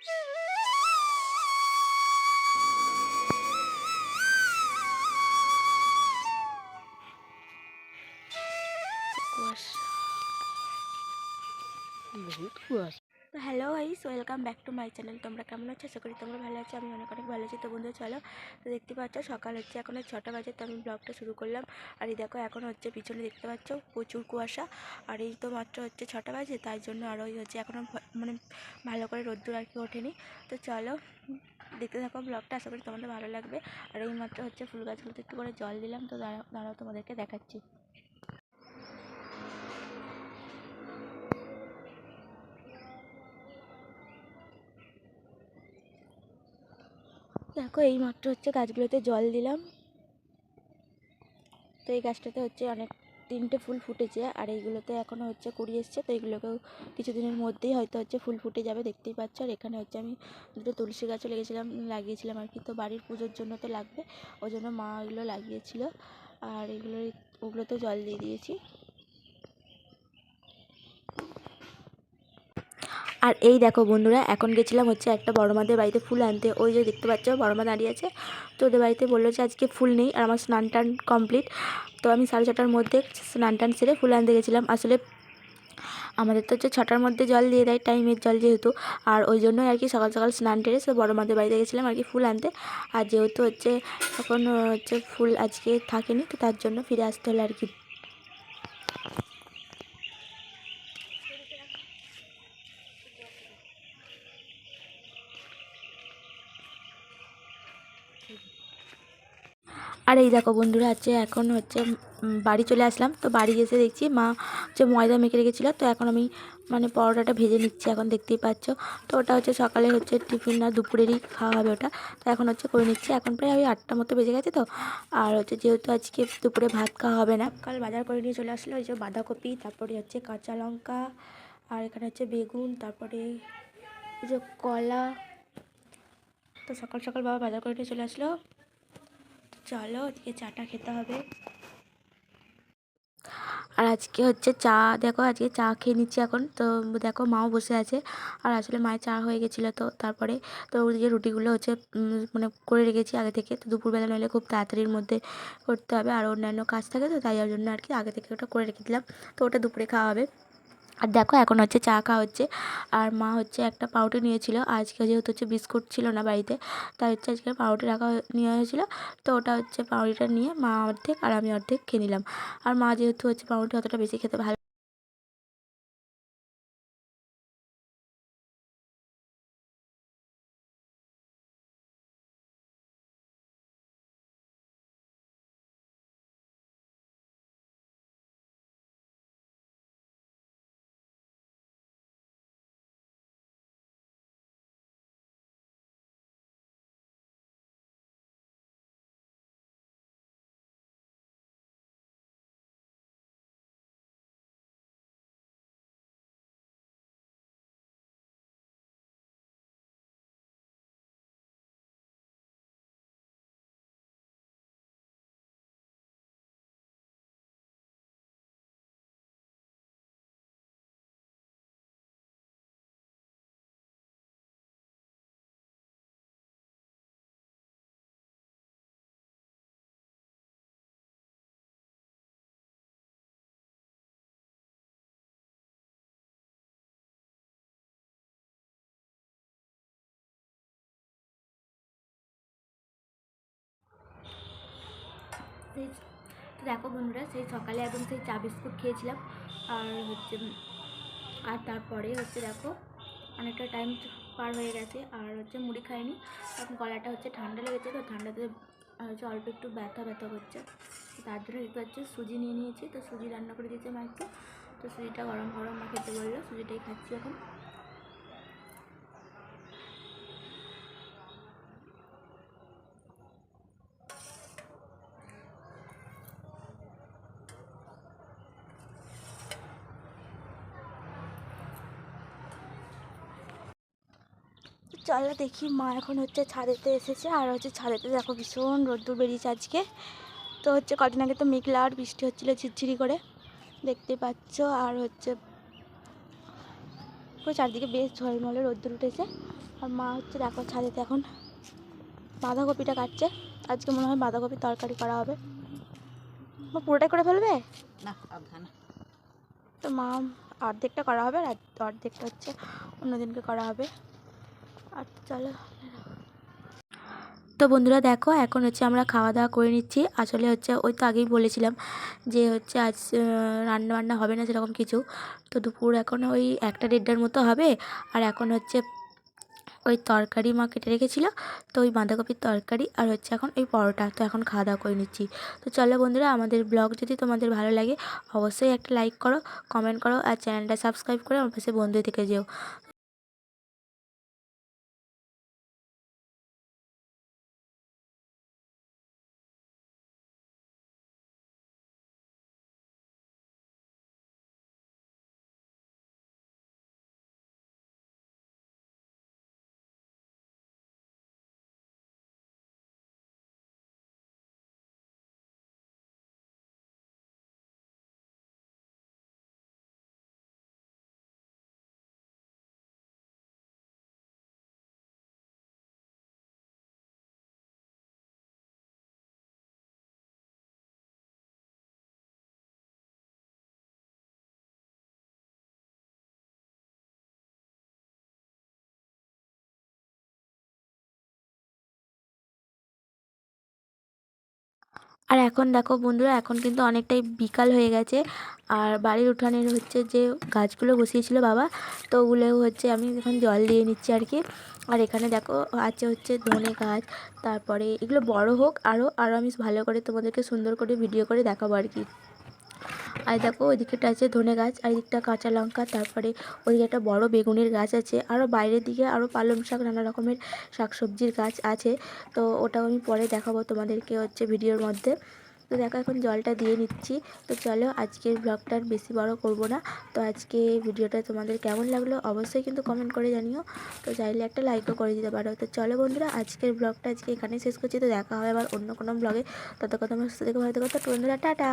তো hello guys, welcome back to my channel. তোমরা কেমন আছো? আশা করি তোমরা ভালো আছো। আমি অনেক ভালো আছি। তো বন্ধু চলো, তো দেখতে পাচ্ছ সকাল হচ্ছে, এখন 6টা বাজে। তো আমি ব্লগটা শুরু করলাম। আর এই দেখো এখন হচ্ছে পিছনে দেখতে পাচ্ছ প্রচুর কুয়াশা। আর এই তো মাত্র হচ্ছে 6টা বাজে, তাই জন্য আরও হচ্ছে এখনও মানে ভালো করে রোদ্দুর আর কি ওঠেনি। তো চলো দেখতে থাকো ব্লগটা, আশা করি তোমাদের ভালো লাগবে। আর এই মাত্র হচ্ছে ফুল গাছগুলোতে একটু করে জল দিলাম। তো দাঁড়াও তোমাদেরকে দেখাচ্ছি। দেখো এই মাত্র হচ্ছে গাছগুলোতে জল দিলাম। তো এই গাছটাতে হচ্ছে অনেক 3টে ফুল ফুটেছে, আর এইগুলোতে এখনও হচ্ছে কুড়ি এসছে। তো এইগুলোকেও কিছুদিনের মধ্যেই হয়তো হচ্ছে ফুল ফুটে যাবে, দেখতেই পাচ্ছ। আর এখানে হচ্ছে আমি দুটো তুলসী গাছও লাগিয়েছিলাম আর কি। তো বাড়ির পুজোর জন্য তো লাগবে, ওই জন্য মা এগুলো লাগিয়েছিল। আর ওগুলোতে জল দিয়ে দিয়েছি। আর এই দেখো বন্ধুরা, এখন গেছিলাম হচ্ছে একটা বড় মাদের বাড়িতে ফুল আনতে। ওই যে দেখতে পাচ্ছ বড় মা দাঁড়িয়ে আছে। তো ওদের বাড়িতে বললো যে আজকে ফুল নেই, আর আমার স্নান টান কমপ্লিট। তো আমি 6:30টার মধ্যে স্নান টান সেরে ফুল আনতে গেছিলাম। আসলে আমাদের তো হচ্ছে 6টার মধ্যে জল দিয়ে দেয়, টাইমের জল যেহেতু। আর ওই জন্যই আর কি সকাল সকাল স্নান টেরে সে বড় মাদের বাড়িতে গেছিলাম আর কি ফুল আনতে। আর যেহেতু হচ্ছে এখন হচ্ছে ফুল আজকে থাকেনি, তো তার জন্য ফিরে আসতে হলো আর কি। আর এই দেখো বন্ধুরা, এখন হচ্ছে বাড়ি চলে আসলাম। তো বাড়ি এসে দেখছি মা হচ্ছে ময়দা মেখে রেখেছিলো। তো এখন আমি মানে পরোটাটা ভেজে নিচ্ছি, এখন দেখতেই পাচ্ছ। তো ওটা হচ্ছে সকালে হচ্ছে টিফিন না দুপুরেরই খাওয়া হবে ওটা। তো এখন হচ্ছে করে নিচ্ছি। এখন প্রায় ওই 8টা মতো বেজে গেছে। তো আর হচ্ছে যেহেতু আজকে দুপুরে ভাত খাওয়া হবে না, কাল বাজার করে নিয়ে চলে আসলো। ওই যে বাঁধাকপি, তারপরে হচ্ছে কাঁচা লঙ্কা, আর এখানে হচ্ছে বেগুন, তারপরে এই যে কলা। তো সকাল সকাল বাবা বাজার করে নিয়ে চলে আসলো। চলো আজকে চাটা খেতে হবে। আর আজকে হচ্ছে চা, দেখো আজকে চা খেয়ে নিচ্ছি এখন। তো দেখো মাও বসে আছে। আর আসলে মায়ের চা হয়ে গেছিলো। তো তারপরে তো ওদিকে রুটিগুলো হচ্ছে মানে করে রেখেছি আগে থেকে। তো দুপুরবেলা নইলে খুব তাড়াতাড়ির মধ্যে করতে হবে, আর অন্যান্য কাজ থাকে, তো তাই জন্য আর কি আগে থেকে ওটা করে রেখে দিলাম। তো ওটা দুপুরে খাওয়া হবে। আর দেখো এখন হচ্ছে চা খাওয়া হচ্ছে। আর মা হচ্ছে একটা পাউরুটি নিয়েছিল আজকে, যেহেতু হচ্ছে বিস্কুট ছিল না বাড়িতে, তাই হচ্ছে আজকে পাউরুটি নিয়ে হয়েছিলো। তো ওটা হচ্ছে পাউরুটিটা নিয়ে মা অর্ধেক আর আমি অর্ধেক খেয়ে নিলাম। আর মা যেহেতু হচ্ছে পাউরুটি অতটা বেশি খেতে ভালো। সেই দেখো বন্ধুরা, সেই সকালে একদম সেই চা বিস্কুট খেয়েছিলাম। আর হচ্ছে আর তারপরে হচ্ছে দেখো অনেকটা টাইম পার হয়ে গেছে, আর হচ্ছে মুড়ি খাইনি। এখন গলাটা হচ্ছে ঠান্ডা লেগেছে, তো ঠান্ডাতে হচ্ছে অল্প একটু ব্যথা ব্যথা করছে। তার জন্য দেখতে পাচ্ছি সুজি নিয়ে নিয়েছি। তো সুজি রান্না করে দিয়েছে মা একটু। তো সুজিটা গরম গরম মা খেতে বললো, সুজিটাই খাচ্ছি এখন। চলো দেখি, মা এখন হচ্ছে ছাদেতে এসেছে। আর হচ্ছে ছাদেতে দেখো ভীষণ রোদ্দুর বেরিয়েছে আজকে। তো হচ্ছে কদিন আগে তো মেঘলা আর বৃষ্টি হচ্ছিলো ঝিরঝিরি করে, দেখতে পাচ্ছ। আর হচ্ছে পুরো চারদিকে বেশ ঝলমলে রোদ্দুর উঠেছে। আর মা হচ্ছে দেখো ছাদেতে এখন বাঁধাকপিটা কাটছে। আজকে মনে হয় বাঁধাকপির তরকারি করা হবে। মা পুরোটাই করে ফেলবে না? তো মা অর্ধেকটা করা হবে আর অর্ধেকটা হচ্ছে অন্যদিনকে করা হবে। আর চলো, তো বন্ধুরা দেখো এখন হচ্ছে আমরা খাওয়া দাওয়া করে নিচ্ছি। আসলে হচ্ছে ওই তো আগেই বলেছিলাম যে হচ্ছে আজ রান্না বান্না হবে না সেরকম কিছু। তো দুপুর এখন ওই 1টা 1:30টার মতো হবে। আর এখন হচ্ছে ওই তরকারি মা কেটে রেখেছিল, তো ওই বাঁধাকপির তরকারি আর হচ্ছে এখন ওই পরোটা। তো এখন খাওয়া দাওয়া করে নিচ্ছি। তো চলো বন্ধুরা, আমাদের ব্লগ যদি তোমাদের ভালো লাগে অবশ্যই একটা লাইক করো, কমেন্ট করো আর চ্যানেলটা সাবস্ক্রাইব করে আমার পাশে বন্ধু থেকে যেও। আর এখন দেখো বন্ধুরা, এখন কিন্তু অনেকটাই বিকাল হয়ে গেছে। আর বাড়ির উঠানের হচ্ছে যে গাছগুলো বসিয়েছিল বাবা, তো ওগুলোও হচ্ছে আমি এখন জল দিয়ে নিচ্ছি আর কি। আর এখানে দেখো আছে হচ্ছে ধনে গাছ। তারপরে এগুলো বড় হোক আরও আরও আমি ভালো করে তোমাদেরকে সুন্দর করে ভিডিও করে দেখাবো আর কি। আর দেখো ওইদিকটা আছে ধনে গাছ, আর এদিকটা কাঁচা লঙ্কা, তারপরে ওইদিকে একটা বড় বেগুনের গাছ আছে। আরও বাইরের দিকে আরও পালং শাক, নানা রকমের শাকসবজির গাছ আছে। তো ওটাও আমি পরে দেখাবো তোমাদেরকে হচ্ছে ভিডিওর মধ্যে। তো দেখো এখন জলটা দিয়ে নিচ্ছি। তো চলো আজকের ব্লগটা আর বেশি বড় করব না। তো আজকে ভিডিওটা তোমাদের কেমন লাগলো অবশ্যই কিন্তু কমেন্ট করে জানিও। তো চাইলে একটা লাইকও করে দিতে পারো। তো চলো বন্ধুরা, আজকের ব্লগটা আজকে এখানেই শেষ করছি। তো দেখা হবে আবার অন্য কোনো ব্লগে। ততক্ষণ তোমরা সুস্থ থেকো, ভালো থেকো। তো বন্ধুরা টাটা।